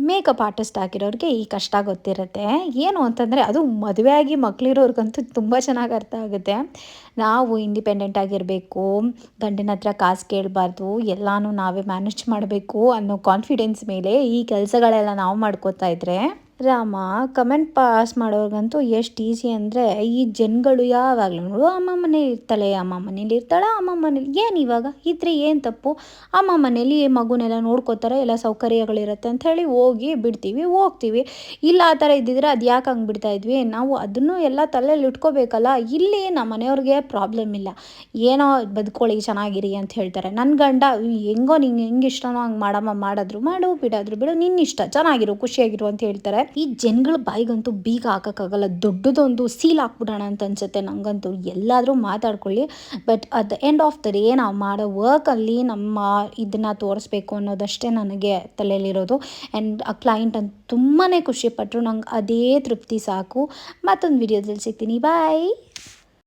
Makeup artist ಆಗಿರೋರಿಗೆ ಈ ಕಷ್ಟ ಗೊತ್ತಿರುತ್ತೆ. ಏನು ಅಂತಂದರೆ ಅದು ಮದುವೆ ಆಗಿ ಮಕ್ಕಳಿರೋರ್ಗಂತೂ ತುಂಬ ಚೆನ್ನಾಗಿ ಅರ್ಥ ಆಗುತ್ತೆ. ನಾವು ಇಂಡಿಪೆಂಡೆಂಟ್ ಆಗಿರಬೇಕು, ಗಂಡನ ಹತ್ರ ಕಾಸು ಕೇಳಬಾರ್ದು, ಎಲ್ಲನೂ ನಾವೇ ಮ್ಯಾನೇಜ್ ಮಾಡಬೇಕು ಅನ್ನೋ ಕಾನ್ಫಿಡೆನ್ಸ್ ಮೇಲೆ ಈ ಕೆಲಸಗಳೆಲ್ಲ ನಾವು ಮಾಡ್ಕೋತಾ ಇದ್ರೆ ರಾಮ ಕಮೆಂಟ್ ಪಾಸ್ ಮಾಡೋರ್ಗಂತೂ ಎಷ್ಟು ಈಸಿ ಅಂದರೆ, ಈ ಜನಗಳು ಯಾವಾಗಲೂ ನೋಡು ಅಮ್ಮ ಮನೇಲಿ ಇರ್ತಾಳೆ, ಅಮ್ಮ ಮನೇಲಿ ಇರ್ತಾಳೆ, ಅಮ್ಮ ಮನೇಲಿ ಏನು ಇವಾಗ ಇದ್ರೆ ಏನು ತಪ್ಪು, ಅಮ್ಮ ಮನೇಲಿ ಮಗುನೆಲ್ಲ ನೋಡ್ಕೋತಾರೆ, ಎಲ್ಲ ಸೌಕರ್ಯಗಳಿರುತ್ತೆ ಅಂತ ಹೇಳಿ ಹೋಗಿ ಬಿಡ್ತೀವಿ, ಹೋಗ್ತೀವಿ. ಇಲ್ಲ ಆ ಥರ ಇದ್ದಿದ್ರೆ ಅದು ಯಾಕೆ ಹಂಗೆ ಬಿಡ್ತಾ ಇದ್ವಿ, ನಾವು ಅದನ್ನು ಎಲ್ಲ ತಲೆಯಲ್ಲಿ ಇಟ್ಕೋಬೇಕಲ್ಲ. ಇಲ್ಲಿ ನಮ್ಮ ಮನೆಯವ್ರಿಗೆ ಪ್ರಾಬ್ಲಮ್ ಇಲ್ಲ, ಏನೋ ಬದುಕೊಳ್ಳಿ ಚೆನ್ನಾಗಿರಿ ಅಂತ ಹೇಳ್ತಾರೆ. ನನ್ನ ಗಂಡ ಹೆಂಗೋ ನಿಂಗೆ ಹೆಂಗೆ ಇಷ್ಟನೋ ಹಂಗೆ ಮಾಡಮ್ಮ, ಮಾಡಿದ್ರು ಮಾಡು, ಬಿಡಾದ್ರು ಬಿಡು, ನಿನ್ನಿಷ್ಟ, ಚೆನ್ನಾಗಿರು ಖುಷಿಯಾಗಿರು ಅಂತ ಹೇಳ್ತಾರೆ. ಈ ಜನಗಳ ಬಾಯಿಗಂತೂ ಬೀಗ ಹಾಕೋಕ್ಕಾಗಲ್ಲ, ದೊಡ್ಡದೊಂದು ಸೀಲ್ ಹಾಕ್ಬಿಡೋಣ ಅಂತ ಅನ್ಸುತ್ತೆ ನನಗಂತೂ. ಎಲ್ಲಾದರೂ ಮಾತಾಡ್ಕೊಳ್ಳಿ, but at the end of the day ನಾವು ಮಾಡೋ ವರ್ಕಲ್ಲಿ ನಮ್ಮ ಇದನ್ನು ತೋರಿಸ್ಬೇಕು ಅನ್ನೋದಷ್ಟೇ ನನಗೆ ತಲೆಯಲ್ಲಿರೋದು. ಆ್ಯಂಡ್ ಆ ಕ್ಲೈಂಟ್ ಅಂತ ತುಂಬಾ ಖುಷಿಪಟ್ಟರು, ನಂಗೆ ಅದೇ ತೃಪ್ತಿ ಸಾಕು. ಮತ್ತೊಂದು ವಿಡಿಯೋದಲ್ಲಿ ಸಿಗ್ತೀನಿ, ಬಾಯ್.